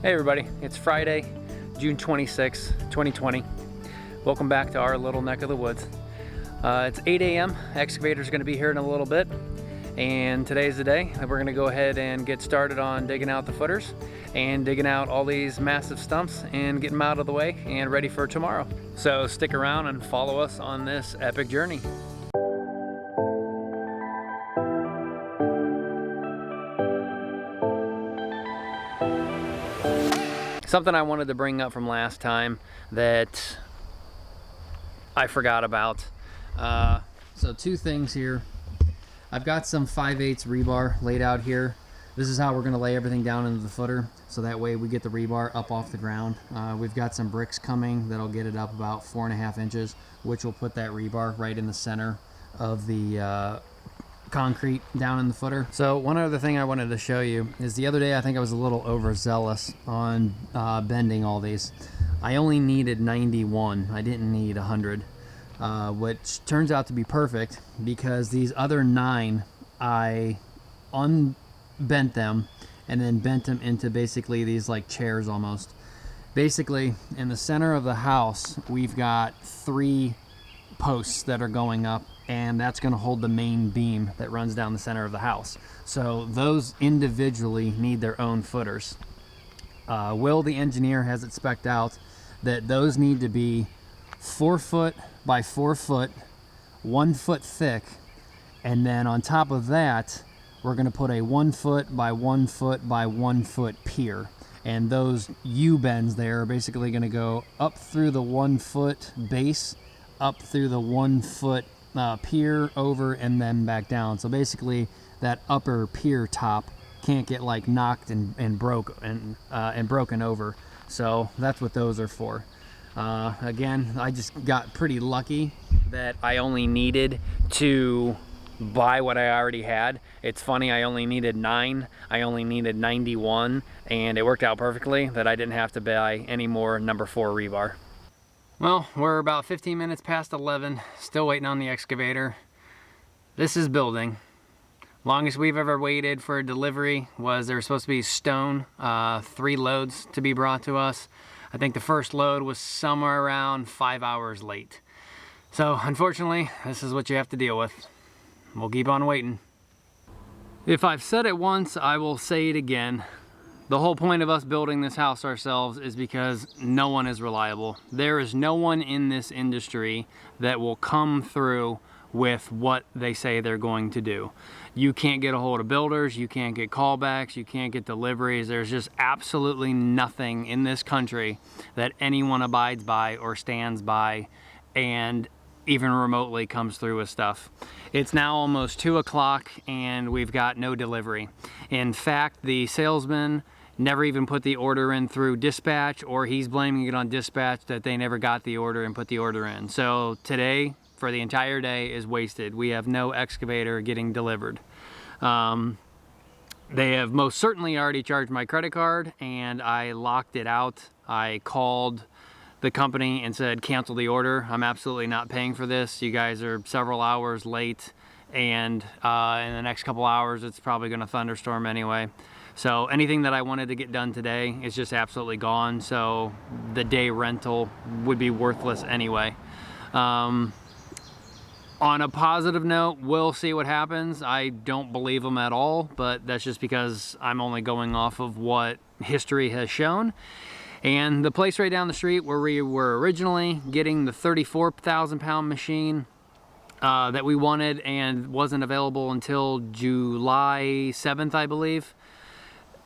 Hey everybody, it's Friday, June 26, 2020. Welcome back to our little neck of the woods. It's 8 a.m. Excavator's going to be here in a little bit, and today's the day that we're going to go ahead and get started on digging out the footers and digging out all these massive stumps and getting them out of the way and ready for tomorrow. So stick around and follow us on this epic journey. Something I wanted to bring up from last time that I forgot about. So two things here. I've got some 5/8 rebar laid out here. This is how we're going to lay everything down into the footer, so that way we get the rebar up off the ground. We've got some bricks coming that'll get it up about 4.5 inches, which will put that rebar right in the center of the concrete down in the footer. So one other thing I wanted to show you is the other day I think I was a little overzealous on bending all these. I only needed 91. I didn't need 100, which turns out to be perfect because these other 9 I unbent them and then bent them into basically these like chairs almost. Basically in the center of the house we've got 3 posts that are going up, and that's going to hold the main beam that runs down the center of the house. So those individually need their own footers. Will, the engineer, has it spec'd out that those need to be 4 foot by 4 foot, 1 foot thick, and then on top of that we're going to put a 1 foot by 1 foot by 1 foot pier. And those U-bends there are basically going to go up through the 1 foot base, up through the 1 foot pier, over, and then back down. So basically that upper pier top can't get like knocked and broken over. So that's what those are for. Again, I just got pretty lucky that I only needed to buy what I already had. It's funny, I only needed 9, I only needed 91, and it worked out perfectly that I didn't have to buy any more number 4 rebar. Well, we're about 15 minutes past 11, still waiting on the excavator. This is building. Longest we've ever waited for a delivery was there was supposed to be stone, 3 loads to be brought to us. I think the first load was somewhere around 5 hours late. So unfortunately, this is what you have to deal with. We'll keep on waiting. If I've said it once, I will say it again. The whole point of us building this house ourselves is because no one is reliable. There is no one in this industry that will come through with what they say they're going to do. You can't get a hold of builders, you can't get callbacks, you can't get deliveries. There's just absolutely nothing in this country that anyone abides by or stands by and even remotely comes through with stuff. It's now almost 2 o'clock and we've got no delivery. In fact, the salesman never even put the order in through dispatch, or he's blaming it on dispatch that they never got the order and put the order in. So today, for the entire day, is wasted. We have no excavator getting delivered. They have most certainly already charged my credit card, and I locked it out. I called the company and said, cancel the order. I'm absolutely not paying for this. You guys are several hours late, and in the next couple hours, it's probably gonna thunderstorm anyway. So anything that I wanted to get done today is just absolutely gone. So the day rental would be worthless anyway. On a positive note, we'll see what happens. I don't believe them at all, but that's just because I'm only going off of what history has shown. And the place right down the street where we were originally getting the 34,000 pound machine that we wanted and wasn't available until July 7th, I believe.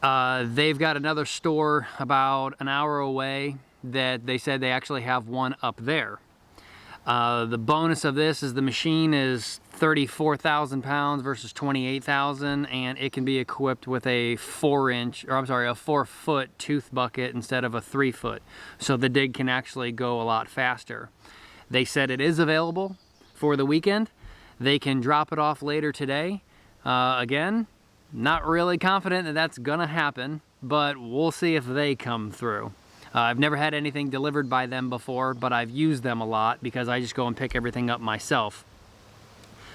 They've got another store about an hour away that they said they actually have one up there. The bonus of this is the machine is 34,000 pounds versus 28,000, and it can be equipped with a 4 foot tooth bucket instead of a 3 foot. So the dig can actually go a lot faster. They said it is available for the weekend. They can drop it off later today. Again, not really confident that that's gonna happen, but we'll see if they come through. I've never had anything delivered by them before, but I've used them a lot because I just go and pick everything up myself.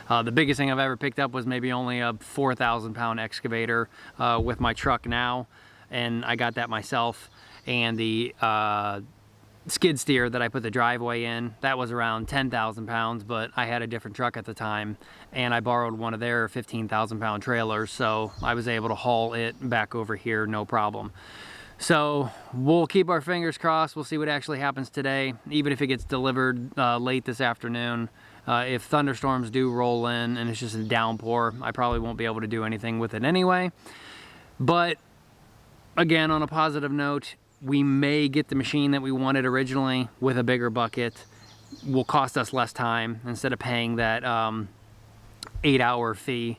The biggest thing I've ever picked up was maybe only a 4,000 pound excavator with my truck now. and I got that myself. And the skid steer that I put the driveway in, that was around 10,000 pounds, but I had a different truck at the time, and I borrowed one of their 15,000 pound trailers, so I was able to haul it back over here no problem. So we'll keep our fingers crossed. We'll see what actually happens today, even if it gets delivered late this afternoon. If thunderstorms do roll in and it's just a downpour, I probably won't be able to do anything with it anyway. But again, on a positive note, we may get the machine that we wanted originally with a bigger bucket. Will cost us less time instead of paying that 8-hour fee.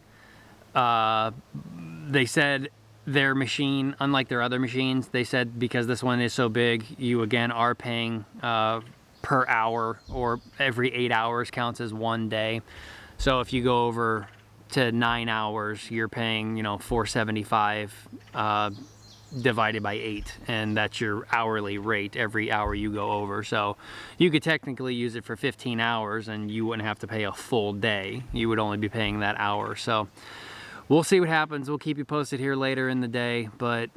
They said their machine, unlike their other machines, they said because this one is so big, you again are paying per hour, or every 8 hours counts as 1 day. So if you go over to 9 hours, you're paying, you know, $4.75 divided by 8, and that's your hourly rate every hour you go over. So you could technically use it for 15 hours and you wouldn't have to pay a full day. You would only be paying that hour. So we'll see what happens. We'll keep you posted here later in the day, but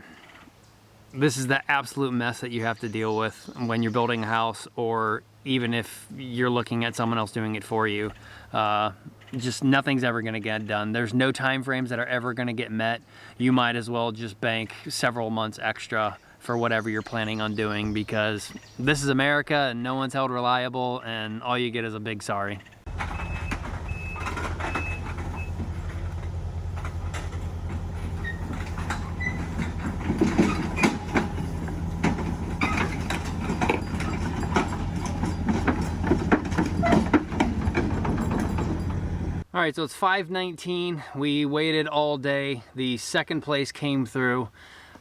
this is the absolute mess that you have to deal with when you're building a house, or even if you're looking at someone else doing it for you. Just nothing's ever going to get done. There's no time frames that are ever going to get met. You might as well just bank several months extra for whatever you're planning on doing, because this is America and no one's held reliable, and all you get is a big sorry. All right, so it's 5:19. We waited all day. The second place came through.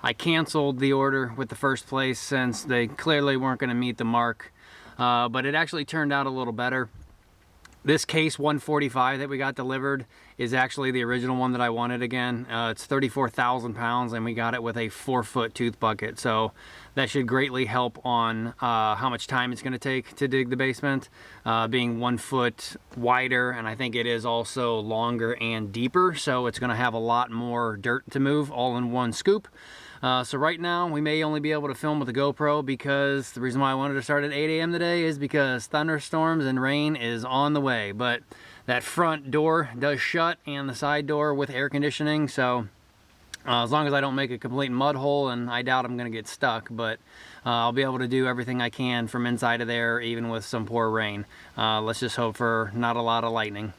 I canceled the order with the first place since they clearly weren't going to meet the mark, but it actually turned out a little better. This case 145 that we got delivered is actually the original one that I wanted again. It's 34,000 pounds, and we got it with a 4-foot tooth bucket. So that should greatly help on how much time it's going to take to dig the basement. Being 1 foot wider, and I think it is also longer and deeper, so it's going to have a lot more dirt to move all in one scoop. So right now we may only be able to film with the GoPro, because the reason why I wanted to start at 8 a.m. today is because thunderstorms and rain is on the way. But that front door does shut, and the side door with air conditioning, so as long as I don't make a complete mud hole, and I doubt I'm going to get stuck, but I'll be able to do everything I can from inside of there, even with some poor rain. Let's just hope for not a lot of lightning.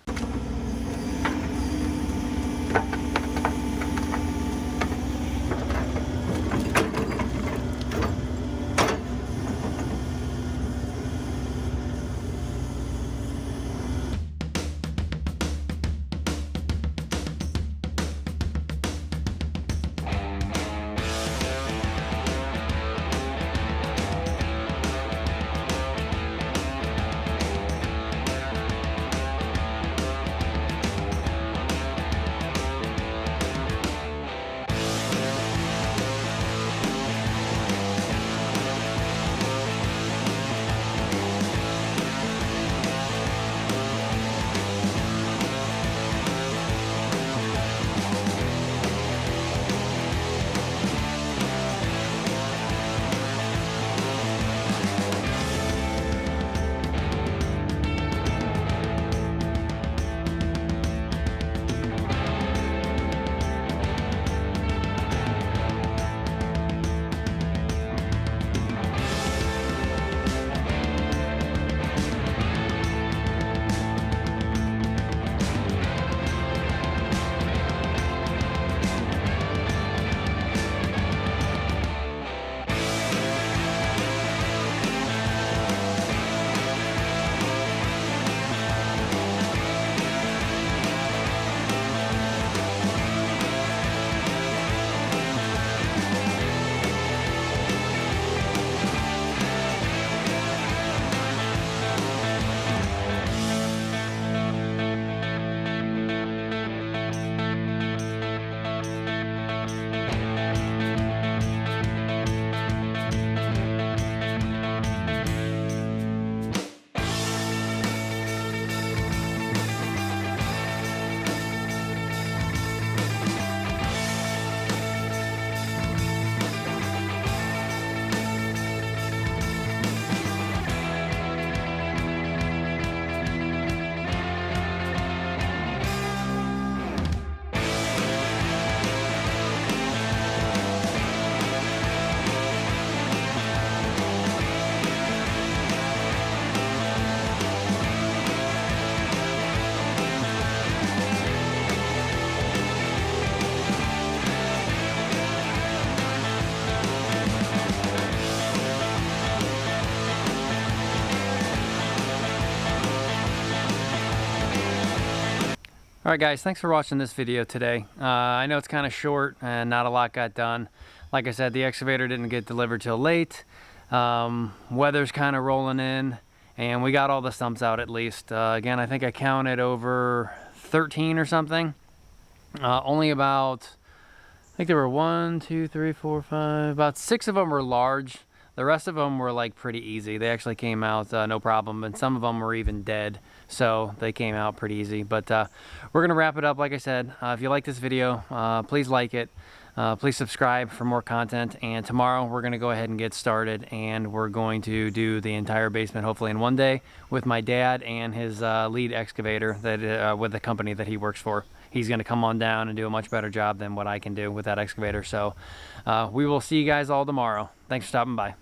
All right, guys, thanks for watching this video today. I know it's kind of short and not a lot got done. Like I said, the excavator didn't get delivered till late. Weather's kind of rolling in, and we got all the stumps out at least. Again, I think I counted over 13 or something. Only about, I think there were 1, 2, 3, 4, 5, about 6 of them were large. The rest of them were like pretty easy. They actually came out no problem, and some of them were even dead, so they came out pretty easy. But we're gonna wrap it up. Like I said, if you like this video, please like it. Please subscribe for more content, and tomorrow we're going to go ahead and get started, and we're going to do the entire basement hopefully in one day with my dad and his lead excavator that with the company that he works for. He's going to come on down and do a much better job than what I can do with that excavator. So we will see you guys all tomorrow. Thanks for stopping by.